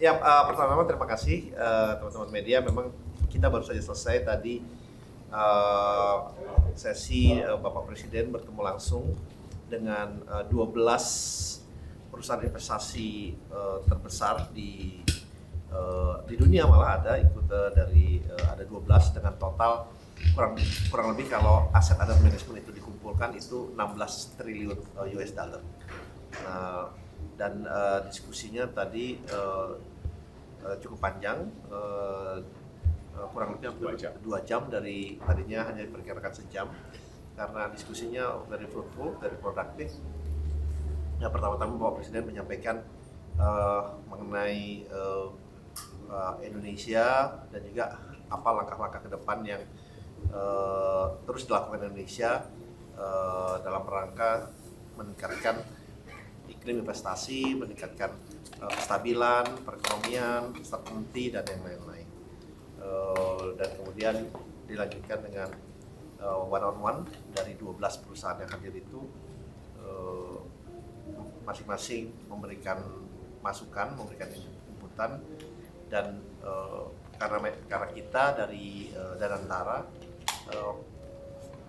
Ya, pertama-tama terima kasih teman-teman media. Memang kita baru saja selesai tadi sesi Bapak Presiden bertemu langsung dengan 12 perusahaan investasi terbesar di dunia, malah ada ikut dari ada 12 dengan total kurang lebih kalau aset under management itu dikumpulkan itu 16 triliun US dollar. Nah, dan diskusinya tadi cukup panjang, kurang lebih 2 jam dari tadinya hanya diperkirakan sejam, karena diskusinya very fruitful, very produktif. Ya, pertama-tama Bapak Presiden menyampaikan mengenai Indonesia dan juga apa langkah-langkah ke depan yang terus dilakukan Indonesia dalam rangka meningkatkan iklim investasi, meningkatkan kestabilan, perekonomian, certainty, dan yang lain-lain. Dan kemudian dilanjutkan dengan one-on-one dari 12 perusahaan yang hadir itu, masing-masing memberikan masukan, memberikan inputan, dan karena kita dari Danantara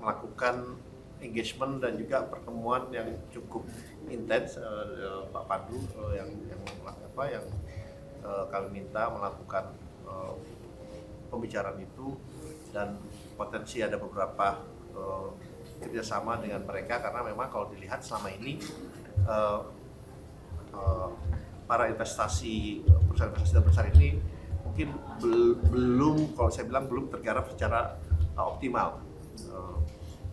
melakukan engagement dan juga pertemuan yang cukup intens, Pak Pandu yang kami minta melakukan pembicaraan itu, dan potensi ada beberapa kerjasama dengan mereka, karena memang kalau dilihat selama ini para perusahaan investasi besar ini mungkin belum, kalau saya bilang belum tergarap secara optimal.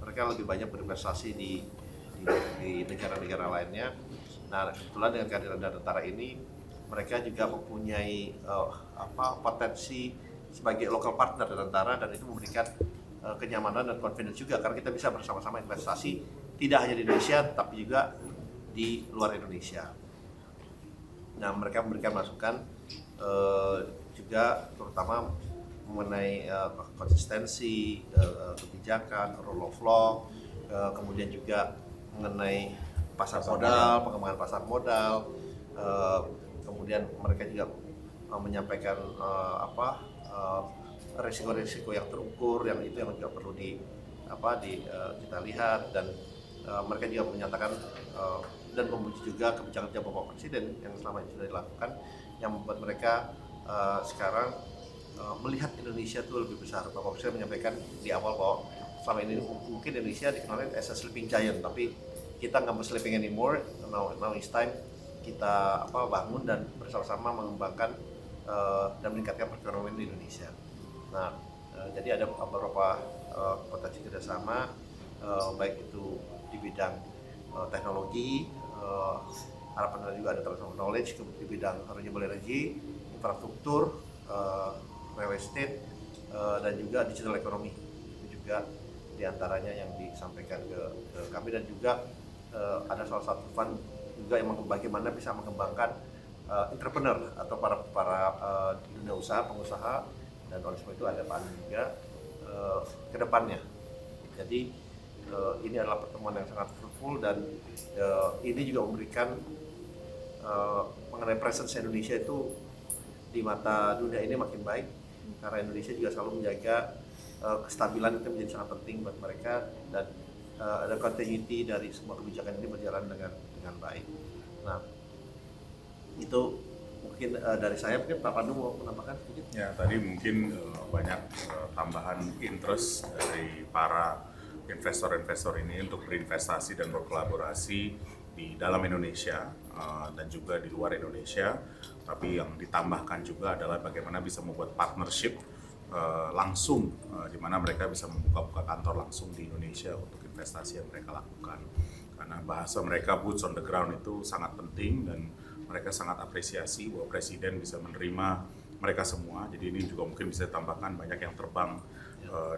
Mereka lebih banyak berinvestasi di negara-negara lainnya. Nah, kebetulan dengan kehadiran Danantara ini, mereka juga mempunyai potensi sebagai local partner Danantara, dan itu memberikan kenyamanan dan confidence juga, karena kita bisa bersama-sama investasi tidak hanya di Indonesia tapi juga di luar Indonesia. Nah, mereka memberikan masukan juga terutama mengenai konsistensi kebijakan, rule of law, kemudian juga mengenai pasar modal, pengembangan pasar modal, kemudian mereka juga menyampaikan risiko-risiko yang terukur, yang itu yang juga perlu kita lihat, dan mereka juga menyatakan dan memuji juga kebijakan Bapak Presiden yang selama ini sudah dilakukan, yang membuat mereka sekarang melihat Indonesia itu lebih besar. Bapak Presiden menyampaikan di awal bahwa selama ini mungkin Indonesia dikenal as a sleeping giant, tapi kita nggak mau sleeping anymore. Now it's time kita bangun dan bersama-sama mengembangkan dan meningkatkan perekonomian di Indonesia. Nah, jadi ada beberapa potensi kerjasama, baik itu di bidang teknologi, harapan juga ada transfer knowledge di bidang renewable energy, infrastruktur, real estate, dan juga digital economy. Itu juga diantaranya yang disampaikan ke kami, dan juga ada salah satu fund juga yang bagaimana bisa mengembangkan entrepreneur atau para dunia usaha, pengusaha, dan oleh sebab itu ada Pak Andi juga ke depannya. Jadi ini adalah pertemuan yang sangat fruitful, dan ini juga memberikan mengenai presence Indonesia itu di mata dunia ini makin baik, karena Indonesia juga selalu menjaga kestabilan, itu menjadi sangat penting buat mereka, dan ada continuity dari semua kebijakan ini berjalan dengan baik. Nah, itu mungkin dari saya. Mungkin Pak Pandu mau menambahkan sedikit? Ya, tadi mungkin banyak tambahan interest dari para investor-investor ini untuk berinvestasi dan berkolaborasi di dalam Indonesia dan juga di luar Indonesia. Tapi yang ditambahkan juga adalah bagaimana bisa membuat partnership langsung, di mana mereka bisa membuka kantor langsung di Indonesia untuk investasi yang mereka lakukan. Karena bahasa mereka boots on the ground itu sangat penting, dan mereka sangat apresiasi bahwa Presiden bisa menerima mereka semua. Jadi ini juga mungkin bisa ditambahkan banyak yang terbang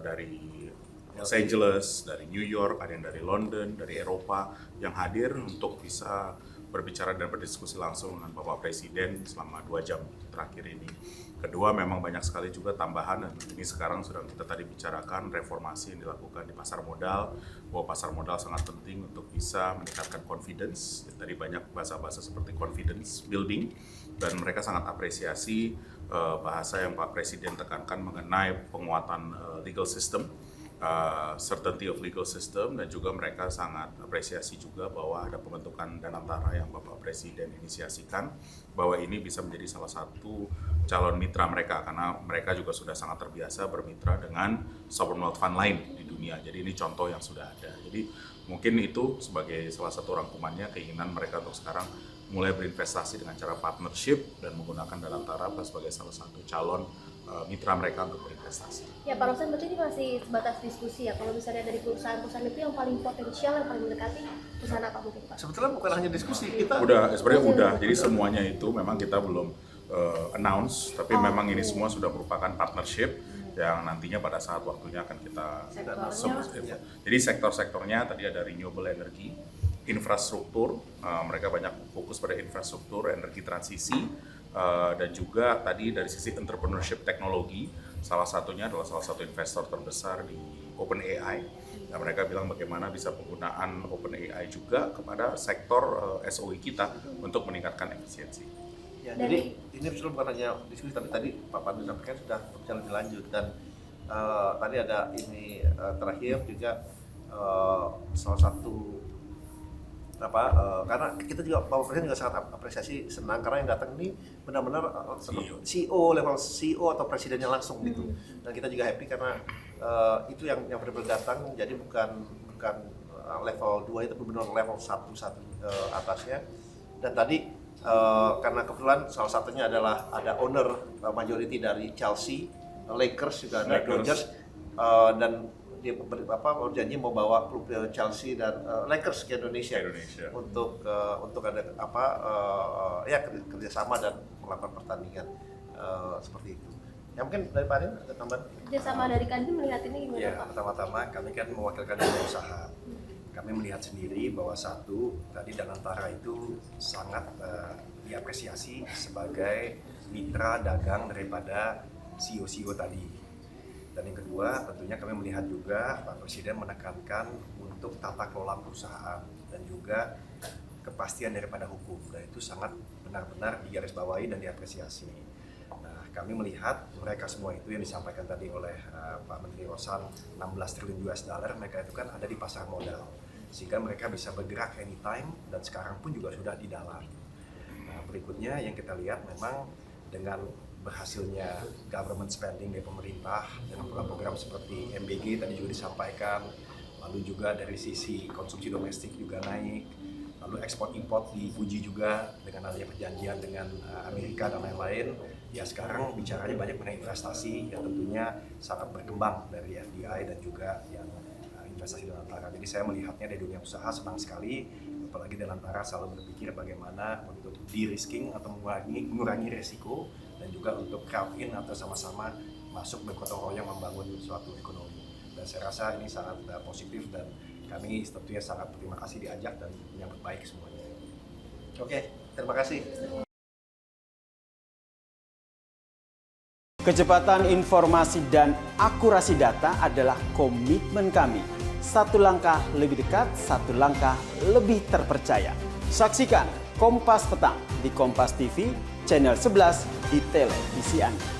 dari Los Angeles, dari New York, ada yang dari London, dari Eropa yang hadir untuk bisa berbicara dan berdiskusi langsung dengan Bapak Presiden selama 2 jam terakhir ini. Kedua, memang banyak sekali juga tambahan, dan ini sekarang sedang kita tadi bicarakan reformasi yang dilakukan di pasar modal, bahwa pasar modal sangat penting untuk bisa meningkatkan confidence. Tadi banyak bahasa-bahasa seperti confidence building, dan mereka sangat apresiasi bahasa yang Pak Presiden tekankan mengenai penguatan legal system, certainty of legal system, dan juga mereka sangat apresiasi juga bahwa ada pembentukan Danantara yang Bapak Presiden inisiasikan, bahwa ini bisa menjadi salah satu calon mitra mereka, karena mereka juga sudah sangat terbiasa bermitra dengan sovereign wealth fund lain di dunia. Jadi ini contoh yang sudah ada. Jadi mungkin itu sebagai salah satu rangkumannya keinginan mereka untuk sekarang mulai berinvestasi dengan cara partnership dan menggunakan Danantara sebagai salah satu calon mitra mereka untuk berinvestasi. Ya Pak Rosan, berarti ini masih sebatas diskusi ya. Kalau misalnya dari perusahaan-perusahaan itu yang paling potensial, yang paling mendekati perusahaan apa mungkin Pak? Sebetulnya bukan hanya diskusi, kita Sebenarnya udah. Jadi semuanya itu memang kita belum announce, tapi memang ini semua sudah merupakan partnership yang nantinya pada saat waktunya akan kita Sektornya. Jadi sektor-sektornya tadi ada renewable energy, infrastruktur, mereka banyak fokus pada infrastruktur, energi transisi, dan juga tadi dari sisi entrepreneurship teknologi, salah satunya adalah salah satu investor terbesar di OpenAI. Nah, mereka bilang bagaimana bisa penggunaan OpenAI juga kepada sektor SOE kita untuk meningkatkan efisiensi. Ya, jadi ini sebetulnya bukan hanya diskusi, tapi tadi Pak Pandu sampaikan sudah berjalan lebih lanjut, dan tadi ada ini terakhir juga salah satu karena kita juga Bapak Presiden juga sangat apresiasi, senang karena yang datang ini benar-benar CEO level CEO atau presidennya langsung gitu, dan kita juga happy karena itu yang benar-benar datang, jadi bukan level 2 itu benar-benar level 1 atasnya. Dan tadi karena kebetulan salah satunya adalah ada owner majority dari Chelsea, Lakers juga ada, Dodgers, dan dia berjanji mau bawa klub Chelsea dan Lakers ke Indonesia. Untuk ada kerjasama dan melakukan pertandingan seperti itu. Ya mungkin dari Pak Adin ada tambahan? Kerjasama dari Kadin melihat ini gimana Ya, Pak? pertama-tama kami kan mewakilkan dunia usaha. Kami melihat sendiri bahwa satu, tadi Danantara itu sangat diapresiasi sebagai mitra dagang daripada CEO-CEO tadi. Dan yang kedua, tentunya kami melihat juga Pak Presiden menekankan untuk tata kelola perusahaan dan juga kepastian daripada hukum. Dan itu sangat benar-benar digarisbawahi dan diapresiasi. Nah, kami melihat mereka semua itu yang disampaikan tadi oleh Pak Menteri Rosan, 16 triliun US dollar, mereka itu kan ada di pasar modal. Sehingga mereka bisa bergerak anytime, dan sekarang pun juga sudah di dalam. Nah, berikutnya yang kita lihat memang dengan berhasilnya government spending dari pemerintah dengan program-program seperti MBG tadi juga disampaikan, lalu juga dari sisi konsumsi domestik juga naik, lalu ekspor import dipuji juga dengan adanya perjanjian dengan Amerika dan lain-lain. Ya sekarang bicaranya banyak mengenai investasi yang tentunya sangat berkembang dari FDI dan juga yang investasi Danantara. Jadi saya melihatnya dari dunia usaha senang sekali, apalagi Danantara selalu berpikir bagaimana untuk de-risking atau mengurangi resiko, dan juga untuk crowd in atau sama-sama masuk bergotong royong membangun suatu ekonomi. Dan saya rasa ini sangat positif, dan kami tentunya sangat berterima kasih diajak dan menyambut baik semuanya. Oke, terima kasih. Kecepatan informasi dan akurasi data adalah komitmen kami. Satu langkah lebih dekat, satu langkah lebih terpercaya. Saksikan Kompas Petang di Kompas TV, channel 11 di televisi Anda.